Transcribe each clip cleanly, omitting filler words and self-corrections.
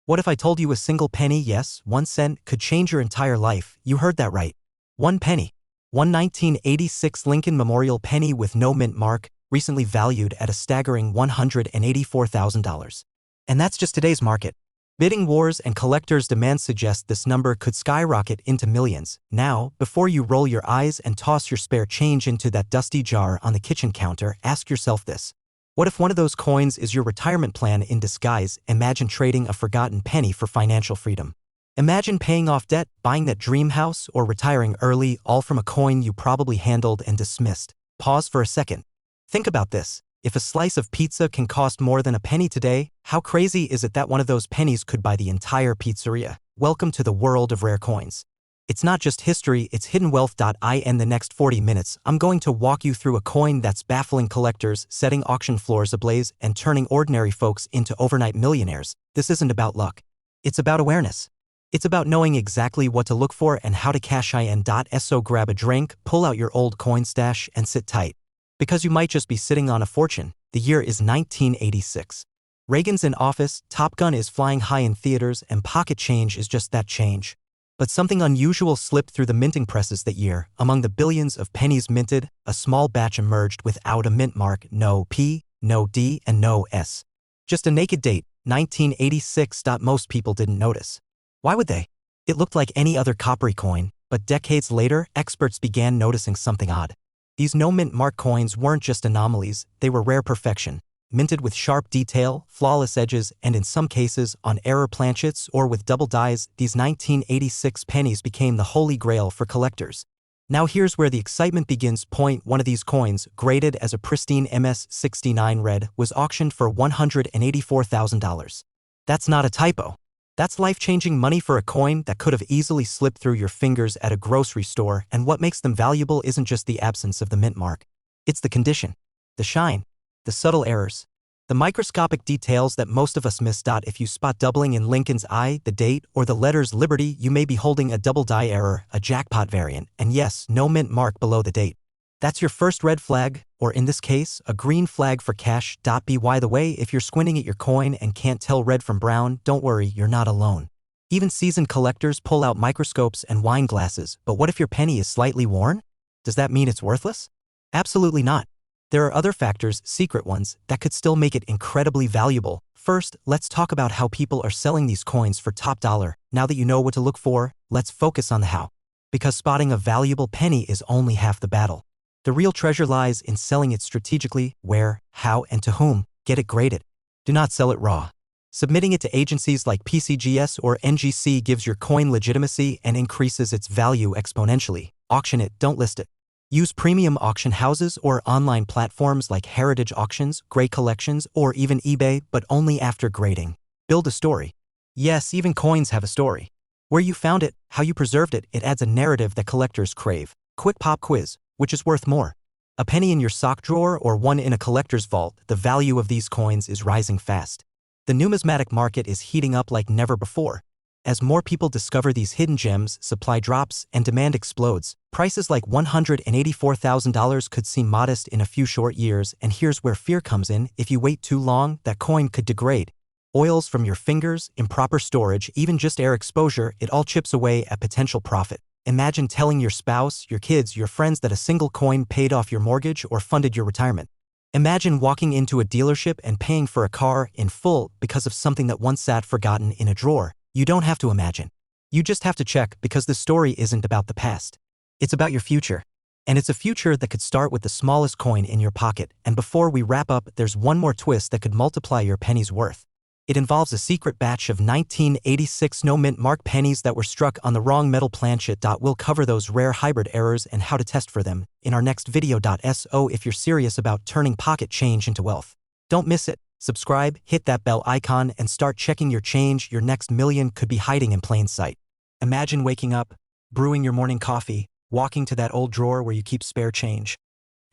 What if I told you a single penny, yes, 1 cent, could change your entire life? You heard that right. 1 penny. One 1986 Lincoln Memorial penny with no mint mark, recently valued at a staggering $184,000. And that's just today's market. Bidding wars and collectors' demand suggest this number could skyrocket into millions. Now, before you roll your eyes and toss your spare change into that dusty jar on the kitchen counter, ask yourself this. What if one of those coins is your retirement plan in disguise? Imagine trading a forgotten penny for financial freedom. Imagine paying off debt, buying that dream house, or retiring early, all from a coin you probably handled and dismissed. Pause for a second. Think about this. If a slice of pizza can cost more than a penny today, how crazy is it that one of those pennies could buy the entire pizzeria? Welcome to the world of rare coins. It's not just history, it's hidden wealth. In the next 40 minutes, I'm going to walk you through a coin that's baffling collectors, setting auction floors ablaze, and turning ordinary folks into overnight millionaires. This isn't about luck. It's about awareness. It's about knowing exactly what to look for and how to cash in. So grab a drink, pull out your old coin stash, and sit tight. Because you might just be sitting on a fortune. The year is 1986. Reagan's in office, Top Gun is flying high in theaters, and pocket change is just that change. But something unusual slipped through the minting presses that year. Among the billions of pennies minted, a small batch emerged without a mint mark, no P, no D, and no S. Just a naked date, 1986. Most people didn't notice. Why would they? It looked like any other coppery coin, but decades later, experts began noticing something odd. These no-mint mark coins weren't just anomalies, they were rare perfection. Minted with sharp detail, flawless edges, and in some cases, on error planchets or with double dies, these 1986 pennies became the holy grail for collectors. Now here's where the excitement begins. Point 1 of these coins, graded as a pristine MS69 red, was auctioned for $184,000. That's not a typo. That's life-changing money for a coin that could have easily slipped through your fingers at a grocery store, and what makes them valuable isn't just the absence of the mint mark. It's the condition, the shine, the subtle errors, the microscopic details that most of us miss. If you spot doubling in Lincoln's eye, the date, or the letters Liberty, you may be holding a double die error, a jackpot variant, and yes, no mint mark below the date. That's your first red flag, or in this case, a green flag for cash. By the way, if you're squinting at your coin and can't tell red from brown, don't worry, you're not alone. Even seasoned collectors pull out microscopes and wine glasses, but what if your penny is slightly worn? Does that mean it's worthless? Absolutely not. There are other factors, secret ones, that could still make it incredibly valuable. First, let's talk about how people are selling these coins for top dollar. Now that you know what to look for, let's focus on the how. Because spotting a valuable penny is only half the battle. The real treasure lies in selling it strategically, where, how, and to whom. Get it graded. Do not sell it raw. Submitting it to agencies like PCGS or NGC gives your coin legitimacy and increases its value exponentially. Auction it, don't list it. Use premium auction houses or online platforms like Heritage Auctions, Great Collections, or even eBay, but only after grading. Build a story. Yes, even coins have a story. Where you found it, how you preserved it, it adds a narrative that collectors crave. Quick pop quiz. Which is worth more? A penny in your sock drawer or one in a collector's vault? The value of these coins is rising fast. The numismatic market is heating up like never before. As more people discover these hidden gems, supply drops, and demand explodes. Prices like $184,000 could seem modest in a few short years, and here's where fear comes in. If you wait too long, that coin could degrade. Oils from your fingers, improper storage, even just air exposure, it all chips away at potential profit. Imagine telling your spouse, your kids, your friends that a single coin paid off your mortgage or funded your retirement. Imagine walking into a dealership and paying for a car in full because of something that once sat forgotten in a drawer. You don't have to imagine. You just have to check, because the story isn't about the past. It's about your future. And it's a future that could start with the smallest coin in your pocket. And before we wrap up, there's one more twist that could multiply your penny's worth. It involves a secret batch of 1986 no-mint mark pennies that were struck on the wrong metal planchet. We'll cover those rare hybrid errors and how to test for them in our next video. So if you're serious about turning pocket change into wealth, don't miss it. Subscribe, hit that bell icon, and start checking your change. Your next million could be hiding in plain sight. Imagine waking up, brewing your morning coffee, walking to that old drawer where you keep spare change,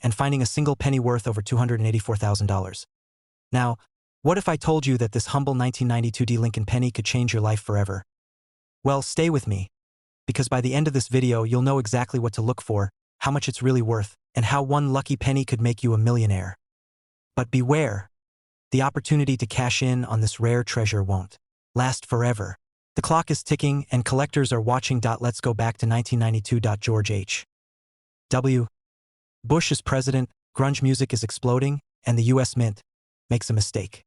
and finding a single penny worth over $284,000. Now, what if I told you that this humble 1992 D Lincoln penny could change your life forever? Well, stay with me, because by the end of this video, you'll know exactly what to look for, how much it's really worth, and how one lucky penny could make you a millionaire. But beware, the opportunity to cash in on this rare treasure won't. last forever. The clock is ticking and collectors are watching. Let's go back to 1992. George H. W. Bush is president, grunge music is exploding, and the US Mint makes a mistake.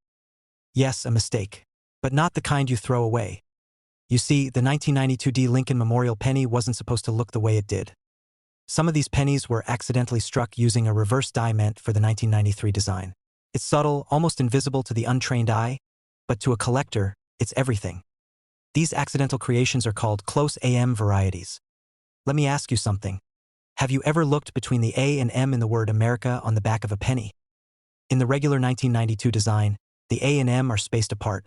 Yes, a mistake. But not the kind you throw away. You see, the 1992 D. Lincoln Memorial penny wasn't supposed to look the way it did. Some of these pennies were accidentally struck using a reverse die meant for the 1993 design. It's subtle, almost invisible to the untrained eye, but to a collector, it's everything. These accidental creations are called close AM varieties. Let me ask you something. Have you ever looked between the A and M in the word America on the back of a penny? In the regular 1992 design, the A and M are spaced apart.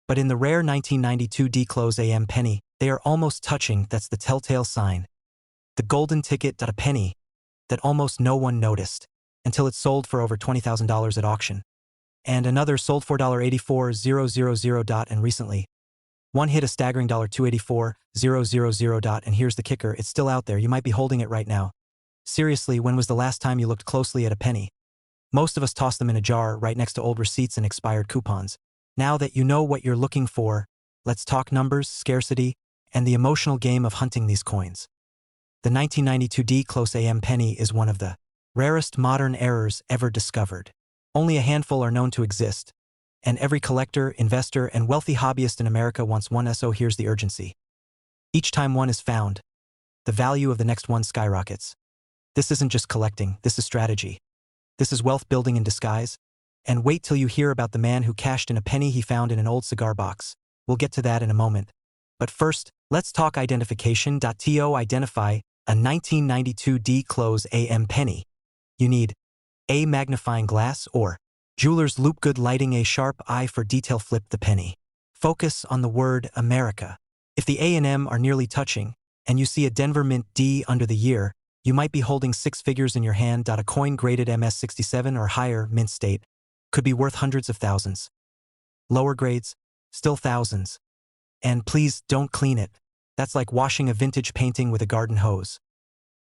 But in the rare 1992 D close AM penny, they are almost touching. That's the telltale sign. The golden ticket. A penny that almost no one noticed until it sold for over $20,000 at auction. And another sold for $84000. And recently, one hit a staggering $284,000. And here's the kicker, it's still out there. You might be holding it right now. Seriously, when was the last time you looked closely at a penny? Most of us toss them in a jar right next to old receipts and expired coupons. Now that you know what you're looking for, let's talk numbers, scarcity, and the emotional game of hunting these coins. The 1992 D close AM penny is one of the rarest modern errors ever discovered. Only a handful are known to exist, and every collector, investor, and wealthy hobbyist in America wants one. So here's the urgency. Each time one is found, the value of the next one skyrockets. This isn't just collecting, this is strategy. This is wealth building in disguise. And wait till you hear about the man who cashed in a penny he found in an old cigar box. We'll get to that in a moment. But first, let's talk identification. To identify a 1992 D close AM penny, you need a magnifying glass or jeweler's loupe, good lighting, a sharp eye for detail. Flip the penny. Focus on the word America. If the A and M are nearly touching, and you see a Denver Mint D under the year, you might be holding six figures in your hand. A coin graded MS67 or higher mint state could be worth hundreds of thousands. Lower grades, still thousands. And please don't clean it. That's like washing a vintage painting with a garden hose.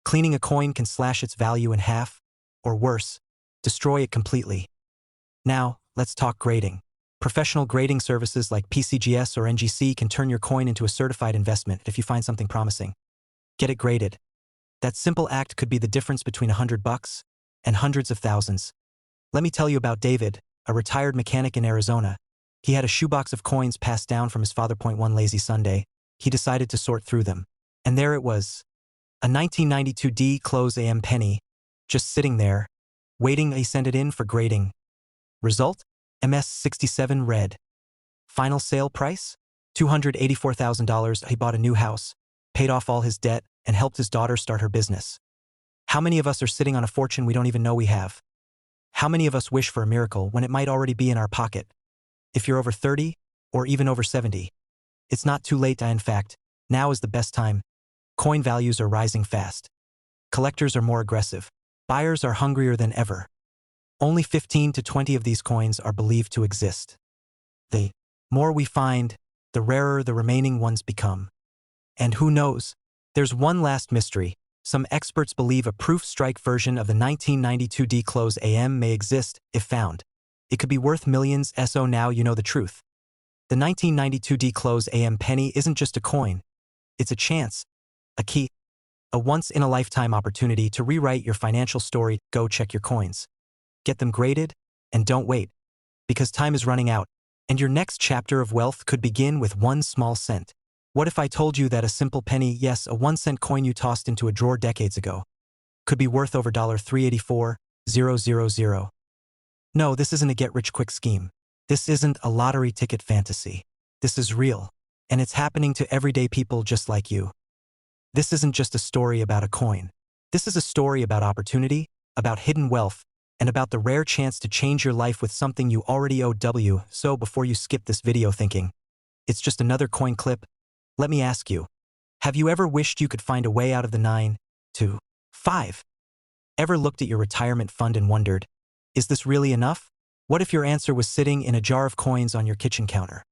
Cleaning a coin can slash its value in half, or worse, destroy it completely. Now, let's talk grading. Professional grading services like PCGS or NGC can turn your coin into a certified investment if you find something promising. Get it graded. That simple act could be the difference between $100 and hundreds of thousands. Let me tell you about David, a retired mechanic in Arizona. He had a shoebox of coins passed down from his father. One lazy Sunday, he decided to sort through them. And there it was. A 1992 D close AM penny, just sitting there, waiting. He sent it in for grading. Result? MS67 red. Final sale price? $284,000. He bought a new house, paid off all his debt, and helped his daughter start her business. How many of us are sitting on a fortune we don't even know we have? How many of us wish for a miracle when it might already be in our pocket? If you're over 30, or even over 70, it's not too late. In fact, now is the best time. Coin values are rising fast. Collectors are more aggressive. Buyers are hungrier than ever. Only 15 to 20 of these coins are believed to exist. The more we find, the rarer the remaining ones become. And who knows? There's one last mystery. Some experts believe a proof strike version of the 1992 D close AM may exist, if found. It could be worth millions. So now you know the truth. The 1992 D close AM penny isn't just a coin. It's a chance, a key, a once-in-a-lifetime opportunity to rewrite your financial story. Go check your coins. Get them graded, and don't wait, because time is running out, and your next chapter of wealth could begin with one small cent. What if I told you that a simple penny, yes, a 1-cent coin you tossed into a drawer decades ago, could be worth over $384,000? No, this isn't a get-rich-quick scheme. This isn't a lottery ticket fantasy. This is real, and it's happening to everyday people just like you. This isn't just a story about a coin. This is a story about opportunity, about hidden wealth, and about the rare chance to change your life with something you already owe. So before you skip this video thinking, it's just another coin clip, let me ask you, have you ever wished you could find a way out of the 9 to 5? Ever looked at your retirement fund and wondered, is this really enough? What if your answer was sitting in a jar of coins on your kitchen counter?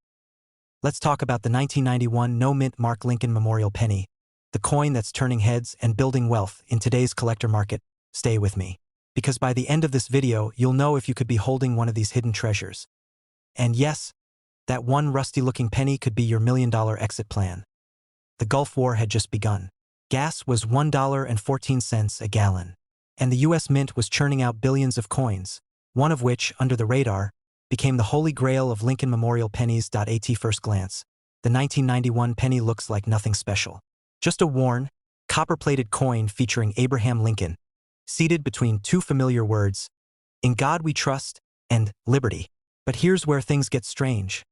Let's talk about the 1991 no-mint mark Lincoln Memorial penny, the coin that's turning heads and building wealth in today's collector market. Stay with me, because by the end of this video, you'll know if you could be holding one of these hidden treasures. And yes, That one rusty-looking penny could be your $1 million exit plan. The Gulf War had just begun. Gas was $1.14 a gallon. And the U.S. Mint was churning out billions of coins, one of which, under the radar, became the holy grail of Lincoln Memorial pennies. At first glance, the 1991 penny looks like nothing special. Just a worn, copper-plated coin featuring Abraham Lincoln, seated between two familiar words, "In God We Trust" and "Liberty." But here's where things get strange.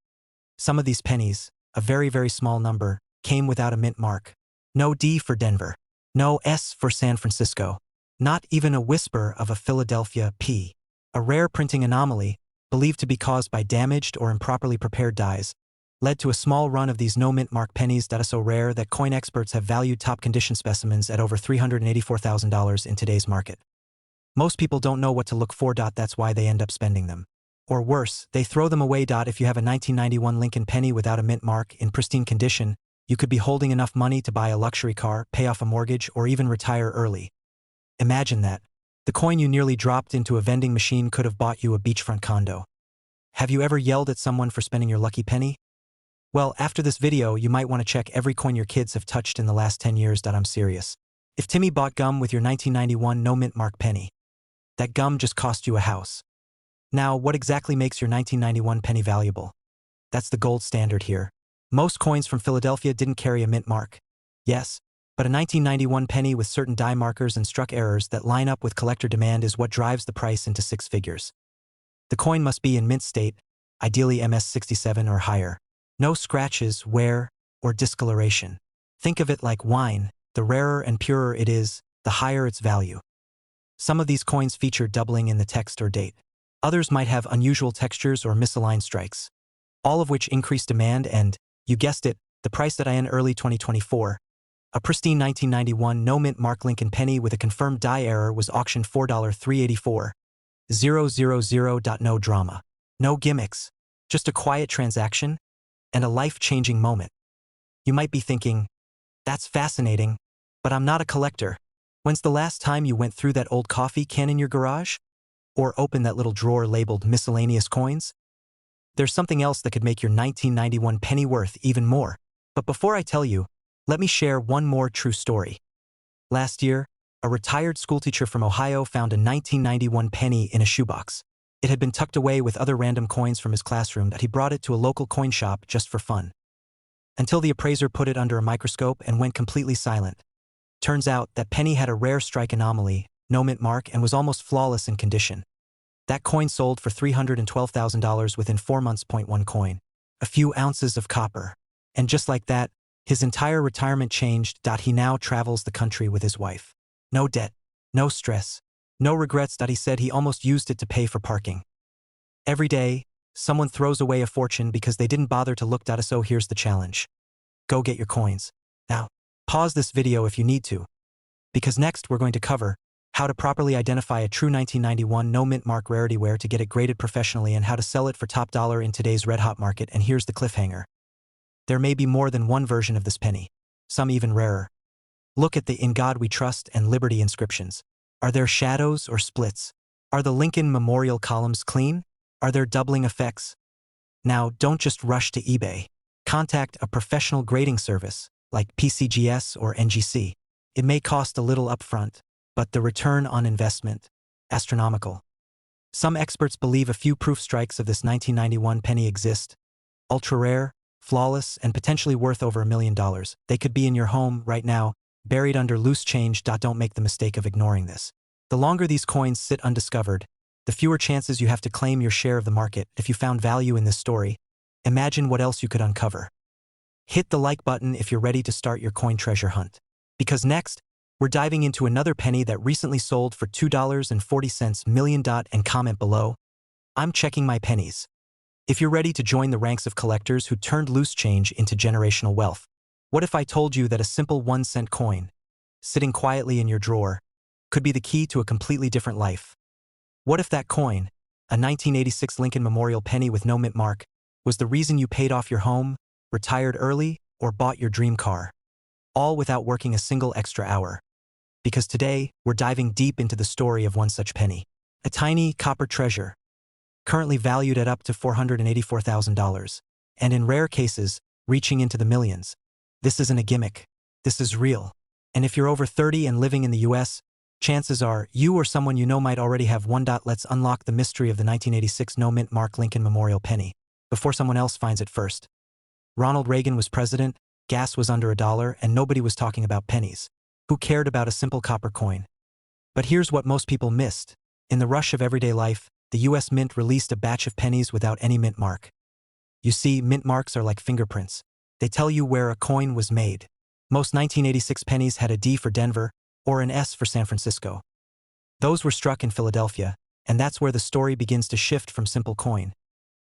Some of these pennies, a very, very small number, came without a mint mark. No D for Denver. No S for San Francisco. Not even a whisper of a Philadelphia P. A rare printing anomaly, believed to be caused by damaged or improperly prepared dies, led to a small run of these no-mint mark pennies that are so rare that coin experts have valued top-condition specimens at over $384,000 in today's market. Most people don't know what to look for. That's why they end up spending them. Or worse, they throw them away. If you have a 1991 Lincoln penny without a mint mark in pristine condition, you could be holding enough money to buy a luxury car, pay off a mortgage, or even retire early. Imagine that. The coin you nearly dropped into a vending machine could have bought you a beachfront condo. Have you ever yelled at someone for spending your lucky penny? Well, after this video, you might want to check every coin your kids have touched in the last 10 years. I'm serious. If Timmy bought gum with your 1991 no mint mark penny, that gum just cost you a house. Now, what exactly makes your 1991 penny valuable? That's the gold standard here. Most coins from Philadelphia didn't carry a mint mark. Yes, but a 1991 penny with certain die markers and struck errors that line up with collector demand is what drives the price into six figures. The coin must be in mint state, ideally MS67 or higher. No scratches, wear, or discoloration. Think of it like wine. The rarer and purer it is, the higher its value. Some of these coins feature doubling in the text or date. Others might have unusual textures or misaligned strikes, all of which increase demand and, you guessed it, the price. In early 2024, a pristine 1991 no-mint mark Lincoln penny with a confirmed die error was auctioned $4,384,000. No drama. No gimmicks. Just a quiet transaction and a life-changing moment. You might be thinking, that's fascinating, but I'm not a collector. When's the last time you went through that old coffee can in your garage? Or opened that little drawer labeled miscellaneous coins? There's something else that could make your 1991 penny worth even more. But before I tell you, let me share one more true story. Last year, a retired schoolteacher from Ohio found a 1991 penny in a shoebox. It had been tucked away with other random coins from his classroom that he brought it to a local coin shop just for fun. Until the appraiser put it under a microscope and went completely silent. Turns out that penny had a rare strike anomaly, no mint mark, and was almost flawless in condition. That coin sold for $312,000 within 4 months. One coin. A few ounces of copper. And just like that, his entire retirement changed. He now travels the country with his wife. No debt. No stress. No regrets. He said he almost used it to pay for parking. Every day, someone throws away a fortune because they didn't bother to look. So here's the challenge. Go get your coins. Now, pause this video if you need to. Because next we're going to cover how to properly identify a true 1991 no mint mark rarity, where to get it graded professionally, and how to sell it for top dollar in today's red-hot market. And here's the cliffhanger. There may be more than one version of this penny, some even rarer. Look at the "In God We Trust" and "Liberty" inscriptions. Are there shadows or splits? Are the Lincoln Memorial columns clean? Are there doubling effects? Now, don't just rush to eBay. Contact a professional grading service, like PCGS or NGC. It may cost a little upfront, but the return on investment, astronomical. Some experts believe a few proof strikes of this 1991 penny exist. Ultra rare, flawless, and potentially worth over $1 million. They could be in your home right now, buried under loose change. Don't make the mistake of ignoring this. The longer these coins sit undiscovered, the fewer chances you have to claim your share of the market. If you found value in this story, imagine what else you could uncover. Hit the like button if you're ready to start your coin treasure hunt. Because next, we're diving into another penny that recently sold for $2.40 million. And comment below, I'm checking my pennies. If you're ready to join the ranks of collectors who turned loose change into generational wealth. What if I told you that a simple 1-cent coin, sitting quietly in your drawer, could be the key to a completely different life? What if that coin, a 1986 Lincoln Memorial penny with no mint mark, was the reason you paid off your home, retired early, or bought your dream car? All without working a single extra hour. Because today, we're diving deep into the story of one such penny. A tiny copper treasure, currently valued at up to $484,000. and in rare cases, reaching into the millions. This isn't a gimmick. This is real. And if you're over 30 and living in the US, chances are you or someone you know might already have one. Let's unlock the mystery of the 1986 no-mint mark Lincoln Memorial penny before someone else finds it first. Ronald Reagan was president, gas was under $1, and nobody was talking about pennies. Who cared about a simple copper coin? But here's what most people missed. In the rush of everyday life, the US Mint released a batch of pennies without any mint mark. You see, mint marks are like fingerprints. They tell you where a coin was made. Most 1986 pennies had a D for Denver or an S for San Francisco. Those were struck in Philadelphia, and that's where the story begins to shift from simple coin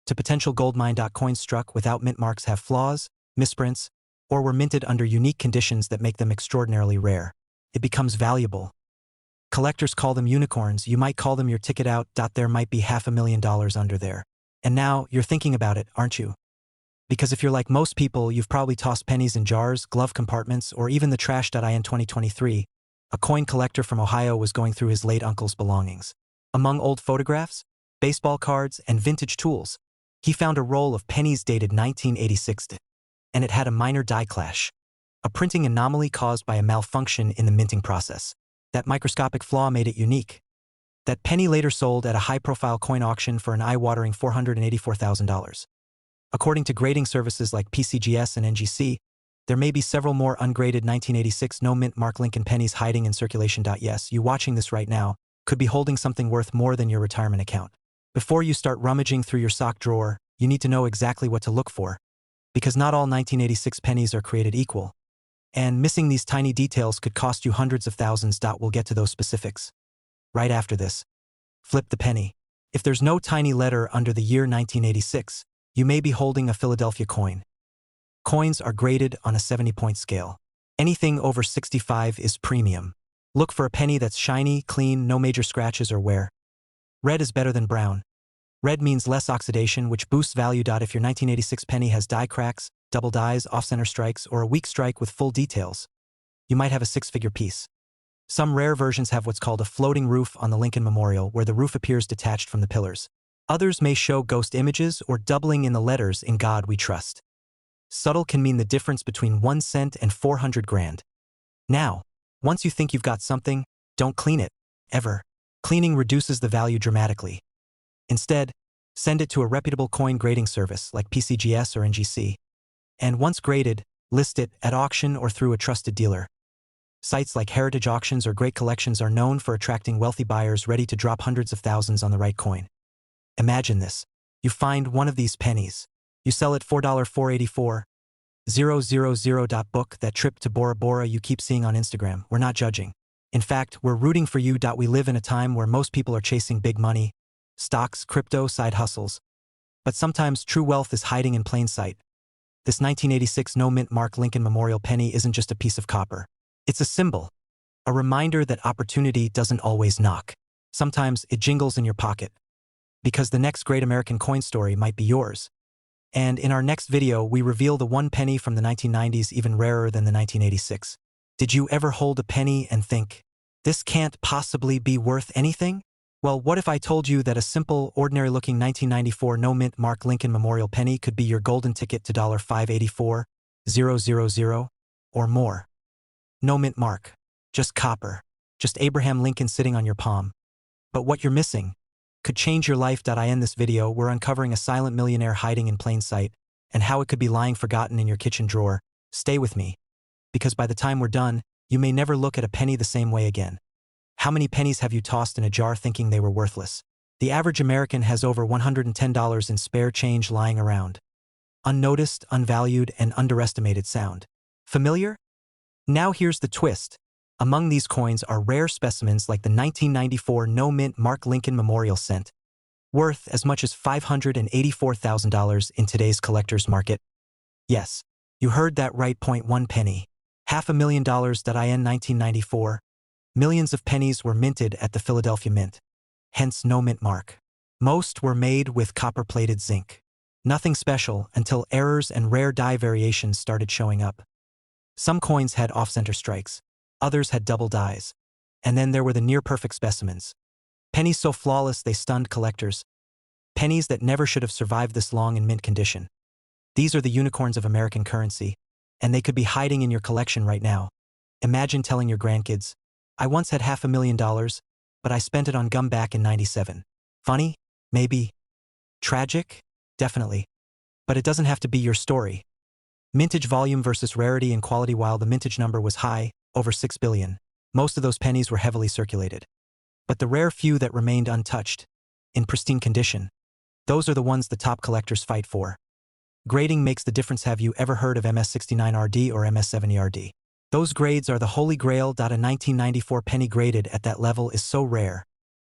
to potential goldmine. Coins struck without mint marks have flaws, misprints, or were minted under unique conditions that make them extraordinarily rare. It becomes valuable. Collectors call them unicorns. You might call them your ticket out. There might be $500,000 under there. And now you're thinking about it, aren't you? Because if you're like most people, you've probably tossed pennies in jars, glove compartments, or even the trash. In 2023, a coin collector from Ohio was going through his late uncle's belongings. Among old photographs, baseball cards, and vintage tools, he found a roll of pennies dated 1986, and it had a minor die clash, a printing anomaly caused by a malfunction in the minting process. That microscopic flaw made it unique. That penny later sold at a high-profile coin auction for an eye-watering $484,000. According to grading services like PCGS and NGC, there may be several more ungraded 1986 no-mint mark Lincoln pennies hiding in circulation. Yes, you watching this right now could be holding something worth more than your retirement account. Before you start rummaging through your sock drawer, you need to know exactly what to look for. Because not all 1986 pennies are created equal. And missing these tiny details could cost you hundreds of thousands. We'll get to those specifics right after this. Flip the penny. If there's no tiny letter under the year 1986, you may be holding a Philadelphia coin. Coins are graded on a 70-point scale. Anything over 65 is premium. Look for a penny that's shiny, clean, no major scratches or wear. Red is better than brown. Red means less oxidation, which boosts value. If your 1986 penny has die cracks, double dies, off-center strikes, or a weak strike with full details, you might have a six-figure piece. Some rare versions have what's called a floating roof on the Lincoln Memorial, where the roof appears detached from the pillars. Others may show ghost images or doubling in the letters "In God We Trust." Subtle can mean the difference between 1 cent and 400 grand. Now, once you think you've got something, don't clean it, ever. Cleaning reduces the value dramatically. Instead, send it to a reputable coin grading service like PCGS or NGC. And once graded, list it at auction or through a trusted dealer. Sites like Heritage Auctions or Great Collections are known for attracting wealthy buyers ready to drop hundreds of thousands on the right coin. Imagine this. You find one of these pennies. You sell it $484,000. Book that trip to Bora Bora you keep seeing on Instagram. We're not judging. In fact, we're rooting for you. We live in a time where most people are chasing big money, stocks, crypto, side hustles. But sometimes true wealth is hiding in plain sight. This 1986 no-mint mark Lincoln Memorial penny isn't just a piece of copper. It's a symbol, a reminder that opportunity doesn't always knock. Sometimes it jingles in your pocket. Because the next great American coin story might be yours. And in our next video, we reveal the one penny from the 1990s even rarer than the 1986. Did you ever hold a penny and think, this can't possibly be worth anything? Well, what if I told you that a simple, ordinary-looking 1994 no-mint mark Lincoln Memorial penny could be your golden ticket to $584,000 or more? No mint mark. Just copper. Just Abraham Lincoln sitting on your palm. But what you're missing could change your life. In this video, we're uncovering a silent millionaire hiding in plain sight and how it could be lying forgotten in your kitchen drawer. Stay with me. Because by the time we're done, you may never look at a penny the same way again. How many pennies have you tossed in a jar thinking they were worthless? The average American has over $110 in spare change lying around. Unnoticed, unvalued, and underestimated. Sound familiar? Now here's the twist. Among these coins are rare specimens like the 1994 no-mint mark Lincoln Memorial cent, worth as much as $584,000 in today's collector's market. Yes, you heard that right. 1 penny. $500,000. In 1994, millions of pennies were minted at the Philadelphia Mint. Hence no mint mark. Most were made with copper-plated zinc. Nothing special until errors and rare die variations started showing up. Some coins had off-center strikes. Others had double dies. And then there were the near-perfect specimens. Pennies so flawless they stunned collectors. Pennies that never should have survived this long in mint condition. These are the unicorns of American currency, and they could be hiding in your collection right now. Imagine telling your grandkids, I once had $500,000, but I spent it on gum back in '97. Funny? Maybe. Tragic? Definitely. But it doesn't have to be your story. Mintage volume versus rarity and quality. While the mintage number was high, over 6 billion, most of those pennies were heavily circulated. But the rare few that remained untouched, in pristine condition, those are the ones the top collectors fight for. Grading makes the difference. Have you ever heard of MS69RD or MS70RD? Those grades are the holy grail. A 1994 penny graded at that level is so rare.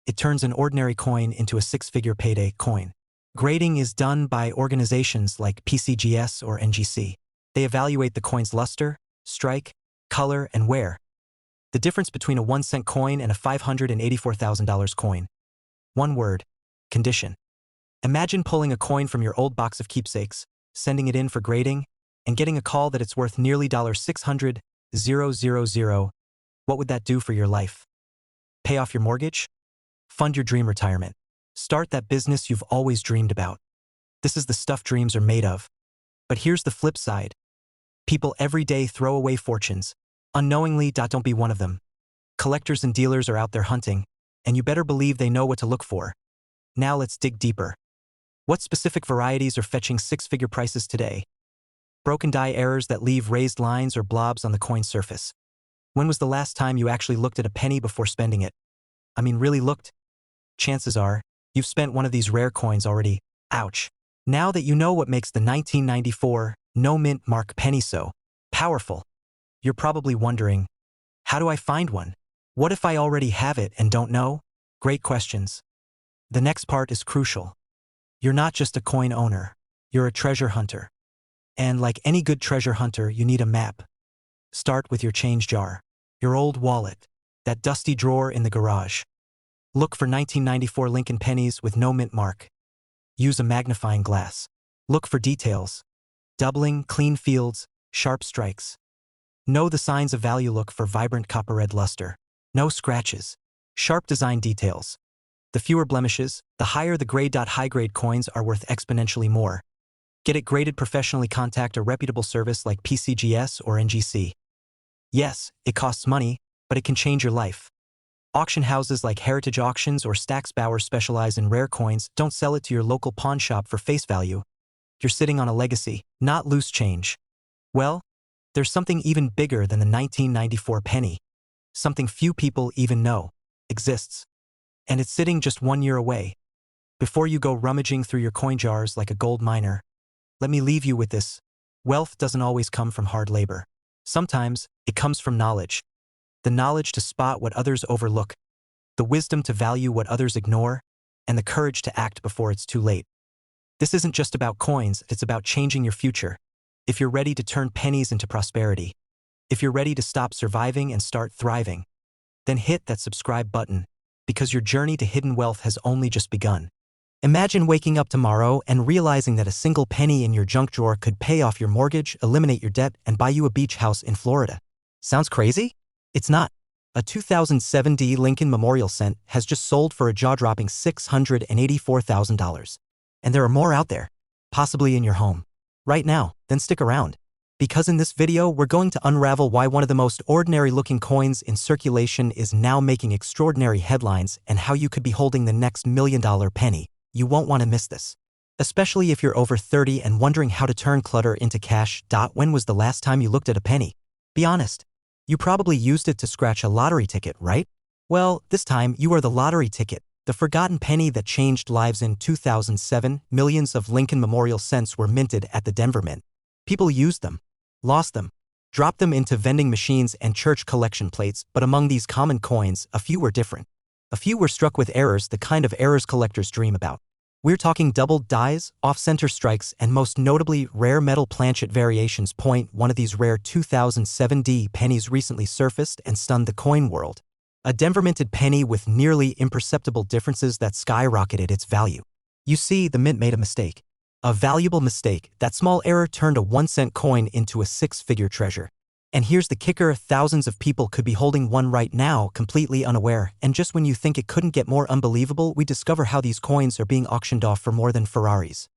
It turns an ordinary coin into a six-figure payday coin. Grading is done by organizations like PCGS or NGC. They evaluate the coin's luster, strike, color, and wear. The difference between a 1-cent coin and a $584,000 coin. One word: condition. Imagine pulling a coin from your old box of keepsakes, sending it in for grading, and getting a call that it's worth nearly $600,000. What would that do for your life? Pay off your mortgage? Fund your dream retirement. Start that business you've always dreamed about. This is the stuff dreams are made of. But here's the flip side. People every day throw away fortunes. Unknowingly. Don't be one of them. Collectors and dealers are out there hunting, and you better believe they know what to look for. Now let's dig deeper. What specific varieties are fetching six-figure prices today? Broken die errors that leave raised lines or blobs on the coin surface. When was the last time you actually looked at a penny before spending it? I mean, really looked? Chances are, you've spent one of these rare coins already. Ouch. Now that you know what makes the 1994 no-mint mark penny so powerful, you're probably wondering, how do I find one? What if I already have it and don't know? Great questions. The next part is crucial. You're not just a coin owner. You're a treasure hunter. And like any good treasure hunter, you need a map. Start with your change jar, your old wallet, that dusty drawer in the garage. Look for 1994 Lincoln pennies with no mint mark. Use a magnifying glass. Look for details. Doubling, clean fields, sharp strikes. Know the signs of value. Look for vibrant copper red luster. No scratches. Sharp design details. The fewer blemishes, the higher the grade. High-grade coins are worth exponentially more. Get it graded professionally. Contact a reputable service like PCGS or NGC. Yes, it costs money, but it can change your life. Auction houses like Heritage Auctions or Stax Bauer specialize in rare coins. Don't sell it to your local pawn shop for face value. You're sitting on a legacy, not loose change. Well, there's something even bigger than the 1994 penny. Something few people even know exists. And it's sitting just 1 year away. Before you go rummaging through your coin jars like a gold miner, let me leave you with this. Wealth doesn't always come from hard labor. Sometimes, it comes from knowledge. The knowledge to spot what others overlook, the wisdom to value what others ignore, and the courage to act before it's too late. This isn't just about coins, it's about changing your future. If you're ready to turn pennies into prosperity, if you're ready to stop surviving and start thriving, then hit that subscribe button, because your journey to hidden wealth has only just begun. Imagine waking up tomorrow and realizing that a single penny in your junk drawer could pay off your mortgage, eliminate your debt, and buy you a beach house in Florida. Sounds crazy? It's not. A 2007 Lincoln Memorial Cent has just sold for a jaw-dropping $684,000. And there are more out there, possibly in your home. Right now, then stick around. Because in this video, we're going to unravel why one of the most ordinary-looking coins in circulation is now making extraordinary headlines and how you could be holding the next million-dollar penny. You won't want to miss this. Especially if you're over 30 and wondering how to turn clutter into cash. When was the last time you looked at a penny? Be honest. You probably used it to scratch a lottery ticket, right? Well, this time you are the lottery ticket, the forgotten penny that changed lives. In 2007, millions of Lincoln Memorial Cents were minted at the Denver Mint. People used them, lost them, dropped them into vending machines and church collection plates, but among these common coins, a few were different. A few were struck with errors, the kind of errors collectors dream about. We're talking doubled dies, off-center strikes, and most notably rare metal planchet variations. One of these rare 2007 pennies recently surfaced and stunned the coin world. A Denver minted penny with nearly imperceptible differences that skyrocketed its value. You see, the mint made a mistake. A valuable mistake. That small error turned a 1-cent coin into a six-figure treasure. And here's the kicker, thousands of people could be holding one right now, completely unaware, and just when you think it couldn't get more unbelievable, we discover how these coins are being auctioned off for more than Ferraris.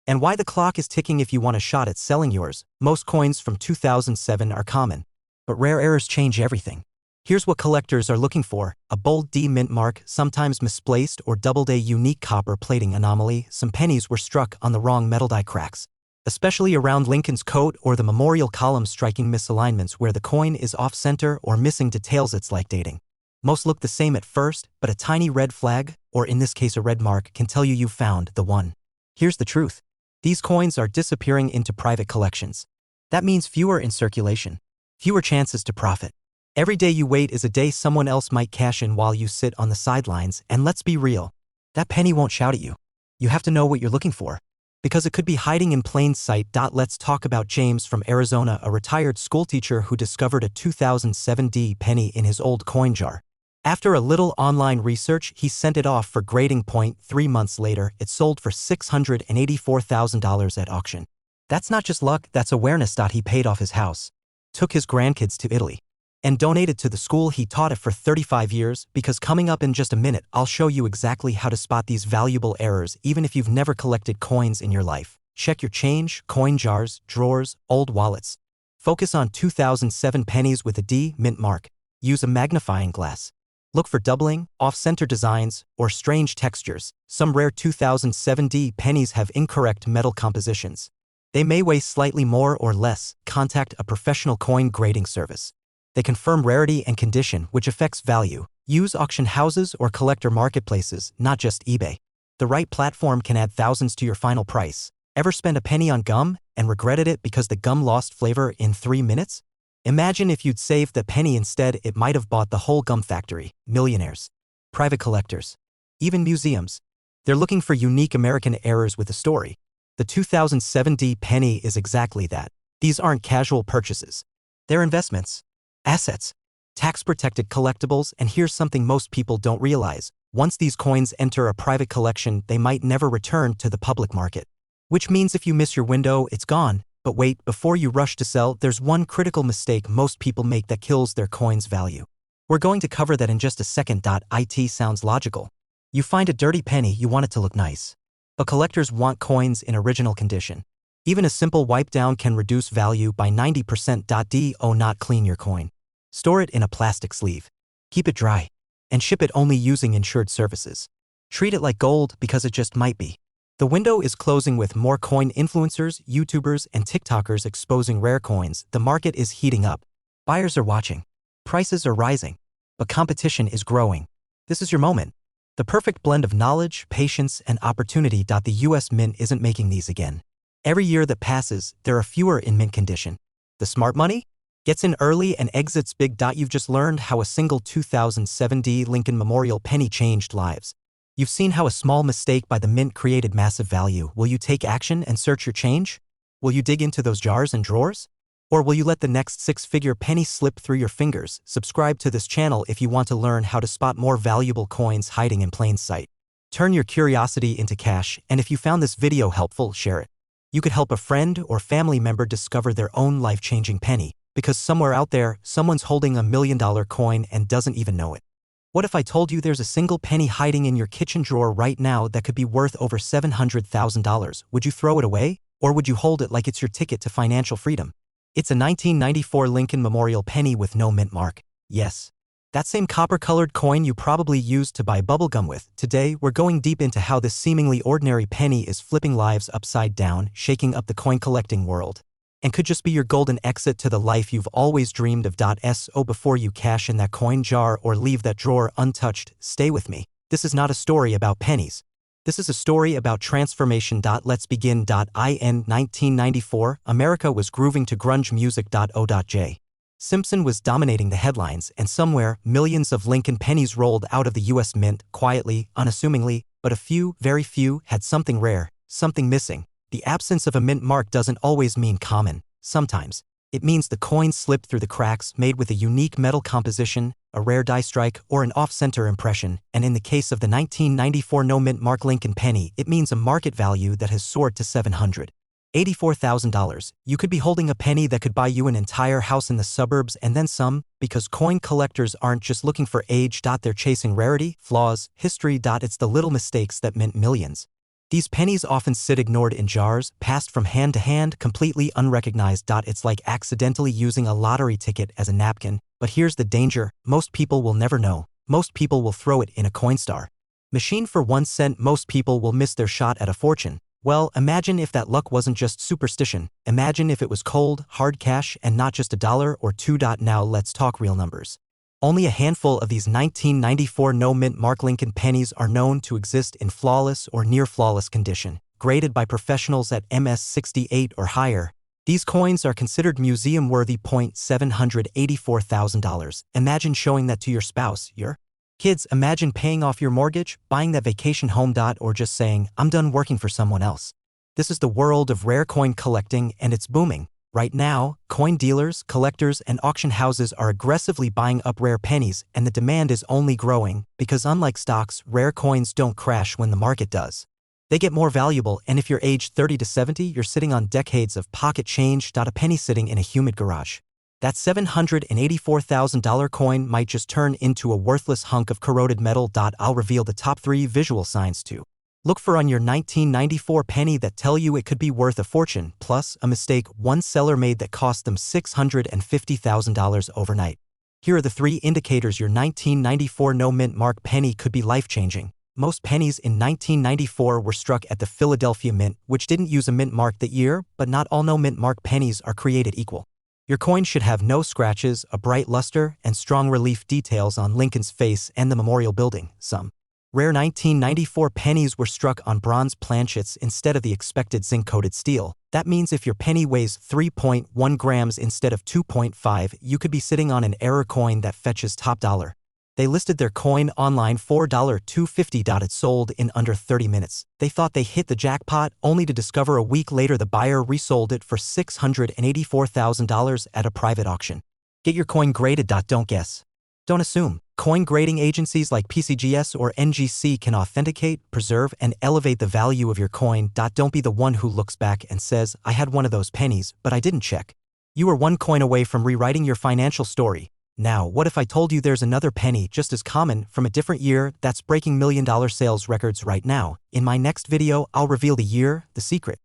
And why the clock is ticking if you want a shot at selling yours. Most coins from 2007 are common, but rare errors change everything. Here's what collectors are looking for: a bold D mint mark, sometimes misplaced, or doubled-A unique copper plating anomaly. Some pennies were struck on the wrong metal die cracks, especially around Lincoln's coat or the memorial column, striking misalignments where the coin is off-center or missing details. It's like dating. Most look the same at first, but a tiny red flag, or in this case a red mark, can tell you you've found the one. Here's the truth. These coins are disappearing into private collections. That means fewer in circulation, fewer chances to profit. Every day you wait is a day someone else might cash in while you sit on the sidelines, and let's be real, that penny won't shout at you. You have to know what you're looking for, because it could be hiding in plain sight. Let's talk about James from Arizona, a retired schoolteacher who discovered a 2007 D penny in his old coin jar. After a little online research, he sent it off for grading. 3 months later, it sold for $684,000 at auction. That's not just luck, that's awareness. He paid off his house, took his grandkids to Italy, and donated to the school he taught at for 35 years, because coming up in just a minute, I'll show you exactly how to spot these valuable errors even if you've never collected coins in your life. Check your change, coin jars, drawers, old wallets. Focus on 2007 pennies with a D mint mark. Use a magnifying glass. Look for doubling, off-center designs, or strange textures. Some rare 2007 D pennies have incorrect metal compositions. They may weigh slightly more or less. Contact a professional coin grading service. They confirm rarity and condition, which affects value. Use auction houses or collector marketplaces, not just eBay. The right platform can add thousands to your final price. Ever spend a penny on gum and regretted it because the gum lost flavor in 3 minutes? Imagine if you'd saved the penny instead. It might have bought the whole gum factory. Millionaires, private collectors, even museums. They're looking for unique American errors with a story. The 2007 D penny is exactly that. These aren't casual purchases. They're investments, assets, tax-protected collectibles. And here's something most people don't realize. Once these coins enter a private collection, they might never return to the public market. Which means if you miss your window, it's gone. But wait, before you rush to sell, there's one critical mistake most people make that kills their coin's value. We're going to cover that in just a second. It sounds logical. You find a dirty penny, you want it to look nice. But collectors want coins in original condition. Even a simple wipe down can reduce value by 90%. Do not clean your coin. Store it in a plastic sleeve. Keep it dry. And ship it only using insured services. Treat it like gold, because it just might be. The window is closing with more coin influencers, YouTubers, and TikTokers exposing rare coins. The market is heating up. Buyers are watching. Prices are rising. But competition is growing. This is your moment. The perfect blend of knowledge, patience, and opportunity. The US Mint isn't making these again. Every year that passes, there are fewer in mint condition. The smart money gets in early and exits big. You've just learned how a single 2007 D Lincoln Memorial penny changed lives. You've seen how a small mistake by the mint created massive value. Will you take action and search your change? Will you dig into those jars and drawers? Or will you let the next 6-figure penny slip through your fingers? Subscribe to this channel if you want to learn how to spot more valuable coins hiding in plain sight. Turn your curiosity into cash, and if you found this video helpful, share it. You could help a friend or family member discover their own life-changing penny, because somewhere out there, someone's holding $1 million coin and doesn't even know it. What if I told you there's a single penny hiding in your kitchen drawer right now that could be worth over $700,000? Would you throw it away? Or would you hold it like it's your ticket to financial freedom? It's a 1994 Lincoln Memorial penny with no mint mark. Yes, that same copper-colored coin you probably used to buy bubblegum with. Today, we're going deep into how this seemingly ordinary penny is flipping lives upside down, shaking up the coin-collecting world, and could just be your golden exit to the life you've always dreamed of. So before you cash in that coin jar or leave that drawer untouched, stay with me. This is not a story about pennies. This is a story about transformation. Let's begin. In 1994, America was grooving to grunge music. O.J. Simpson was dominating the headlines, and somewhere, millions of Lincoln pennies rolled out of the US Mint, quietly, unassumingly, but a few, very few, had something rare, something missing. The absence of a mint mark doesn't always mean common. Sometimes, it means the coin slipped through the cracks, made with a unique metal composition, a rare die strike, or an off-center impression. And in the case of the 1994 no mint mark Lincoln penny, it means a market value that has soared to $784,000. You could be holding a penny that could buy you an entire house in the suburbs and then some, because coin collectors aren't just looking for age. They're chasing rarity, flaws, history. It's the little mistakes that mint millions. These pennies often sit ignored in jars, passed from hand to hand, completely unrecognized. It's like accidentally using a lottery ticket as a napkin. But here's the danger: most people will never know. Most people will throw it in a Coinstar machine for 1 cent. Most people will miss their shot at a fortune. Well, imagine if that luck wasn't just superstition. Imagine if it was cold, hard cash and not just $1 or $2. Now let's talk real numbers. Only a handful of these 1994 no-mint mark Lincoln pennies are known to exist in flawless or near-flawless condition, graded by professionals at MS68 or higher. These coins are considered museum-worthy. $784,000. Imagine showing that to your spouse, your kids. Imagine paying off your mortgage, buying that vacation home. Or just saying, I'm done working for someone else. This is the world of rare coin collecting, and it's booming. Right now, coin dealers, collectors, and auction houses are aggressively buying up rare pennies, and the demand is only growing because unlike stocks, rare coins don't crash when the market does. They get more valuable, and if you're aged 30 to 70, you're sitting on decades of pocket change. A penny sitting in a humid garage. That $784,000 coin might just turn into a worthless hunk of corroded metal. I'll reveal the top 3 visual signs to look for on your 1994 penny that tell you it could be worth a fortune, plus a mistake one seller made that cost them $650,000 overnight. Here are the 3 indicators your 1994 no-mint mark penny could be life-changing. Most pennies in 1994 were struck at the Philadelphia Mint, which didn't use a mint mark that year, but not all no-mint mark pennies are created equal. Your coin should have no scratches, a bright luster, and strong relief details on Lincoln's face and the Memorial Building. Some rare 1994 pennies were struck on bronze planchets instead of the expected zinc-coated steel. That means if your penny weighs 3.1 grams instead of 2.5, you could be sitting on an error coin that fetches top dollar. They listed their coin online for $250. It sold in under 30 minutes. They thought they hit the jackpot, only to discover a week later the buyer resold it for $684,000 at a private auction. Get your coin graded. Don't guess. Don't assume. Coin grading agencies like PCGS or NGC can authenticate, preserve, and elevate the value of your coin. Don't be the one who looks back and says, I had one of those pennies, but I didn't check. You are one coin away from rewriting your financial story. Now, what if I told you there's another penny just as common from a different year that's breaking million-dollar sales records right now? In my next video, I'll reveal the year, the secret,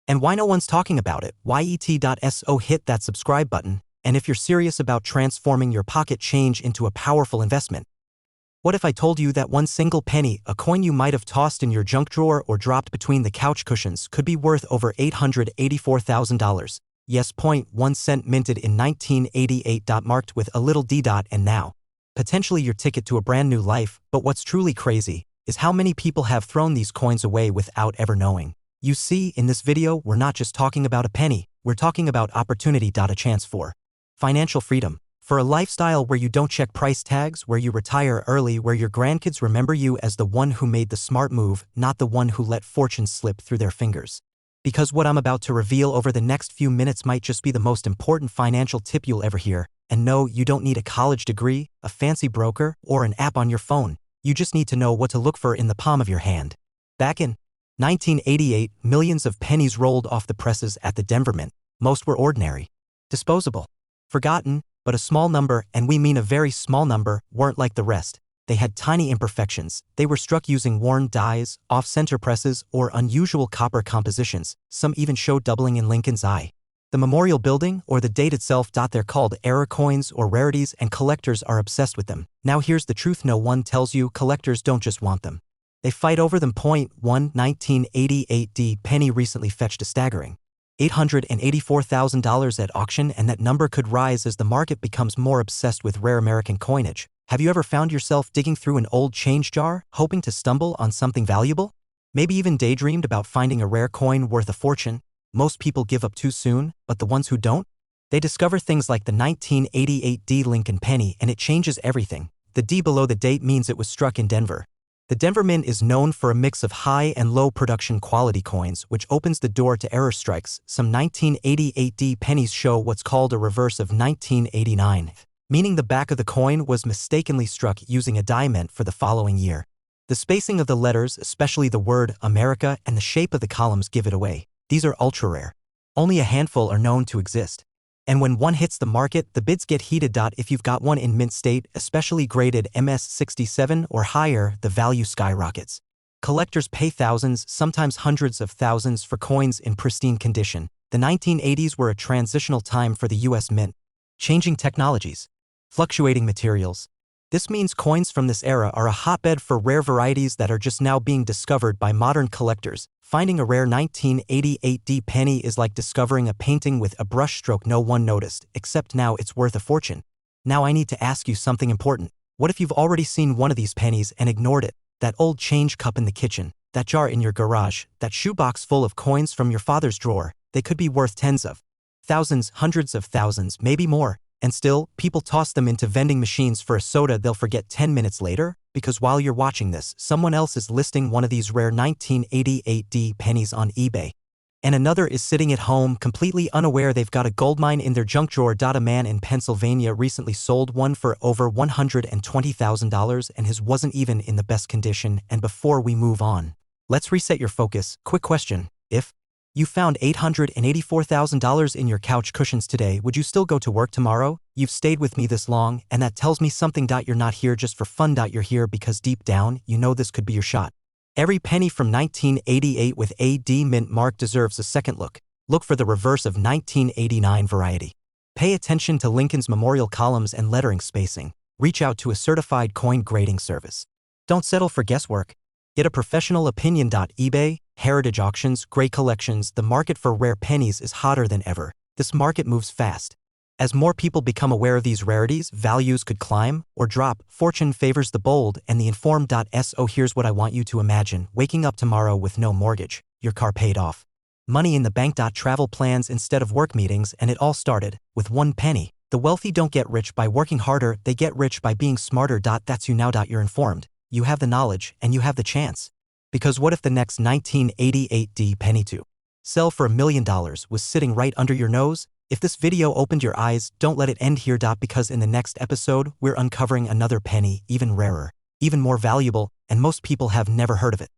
and why no one's talking about it. YET.so hit that subscribe button. And if you're serious about transforming your pocket change into a powerful investment. What if I told you that one single penny, a coin you might have tossed in your junk drawer or dropped between the couch cushions, could be worth over $884,000? Yes, 0.1 cent, minted in 1988. Marked with a little d. And now, potentially your ticket to a brand new life. But what's truly crazy is how many people have thrown these coins away without ever knowing. You see, in this video, we're not just talking about a penny, we're talking about opportunity. A chance for financial freedom, for a lifestyle where you don't check price tags, where you retire early, where your grandkids remember you as the one who made the smart move, not the one who let fortune slip through their fingers. Because what I'm about to reveal over the next few minutes might just be the most important financial tip you'll ever hear. And no, you don't need a college degree, a fancy broker, or an app on your phone. You just need to know what to look for in the palm of your hand. Back in 1988, millions of pennies rolled off the presses at the Denver Mint. Most were ordinary, disposable, forgotten, but a small number, and we mean a very small number, weren't like the rest. They had tiny imperfections. They were struck using worn dies, off-center presses, or unusual copper compositions. Some even showed doubling in Lincoln's eye. The Memorial Building, or the date itself. They're called error coins or rarities, and collectors are obsessed with them. Now here's the truth no one tells you: collectors don't just want them. They fight over them. 1988 D penny recently fetched a staggering $884,000 at auction, and that number could rise as the market becomes more obsessed with rare American coinage. Have you ever found yourself digging through an old change jar, hoping to stumble on something valuable? Maybe even daydreamed about finding a rare coin worth a fortune? Most people give up too soon, but the ones who don't? They discover things like the 1988 D Lincoln penny, and it changes everything. The D below the date means it was struck in Denver. The Denver Mint is known for a mix of high and low production quality coins, which opens the door to error strikes. Some 1988 D pennies show what's called a reverse of 1989, meaning the back of the coin was mistakenly struck using a die meant for the following year. The spacing of the letters, especially the word America, and the shape of the columns give it away. These are ultra rare. Only a handful are known to exist. And when one hits the market, the bids get heated. If you've got one in mint state, especially graded MS67 or higher, the value skyrockets. Collectors pay thousands, sometimes hundreds of thousands for coins in pristine condition. The 1980s were a transitional time for the US Mint. Changing technologies. Fluctuating materials. This means coins from this era are a hotbed for rare varieties that are just now being discovered by modern collectors. Finding a rare 1988 penny is like discovering a painting with a brushstroke no one noticed, except now it's worth a fortune. Now I need to ask you something important. What if you've already seen one of these pennies and ignored it? That old change cup in the kitchen, that jar in your garage, that shoebox full of coins from your father's drawer, they could be worth tens of thousands, hundreds of thousands, maybe more. And still, people toss them into vending machines for a soda they'll forget 10 minutes later, because while you're watching this, someone else is listing one of these rare 1988 pennies on eBay. And another is sitting at home, completely unaware they've got a goldmine in their junk drawer. A man in Pennsylvania recently sold one for over $120,000 and his wasn't even in the best condition. And before we move on, let's reset your focus. Quick question. If you found $884,000 in your couch cushions today, would you still go to work tomorrow? You've stayed with me this long, and that tells me something. You're not here just for fun. You're here because deep down, you know this could be your shot. Every penny from 1988 with AD mint mark deserves a second look. Look for the reverse of 1989 variety. Pay attention to Lincoln's memorial columns and lettering spacing. Reach out to a certified coin grading service. Don't settle for guesswork. Get a professional opinion. eBay, heritage auctions, great collections. The market for rare pennies is hotter than ever. This market moves fast. As more people become aware of these rarities, values could climb or drop. Fortune favors the bold and the informed. So here's what I want you to imagine. Waking up tomorrow with no mortgage, your car paid off, money in the bank. Travel plans instead of work meetings, and it all started with one penny. The wealthy don't get rich by working harder, they get rich by being smarter. That's you now. You're informed, you have the knowledge, and you have the chance. Because what if the next 1988 penny to sell for $1 million was sitting right under your nose? If this video opened your eyes, don't let it end here. Because in the next episode, we're uncovering another penny, even rarer, even more valuable, and most people have never heard of it.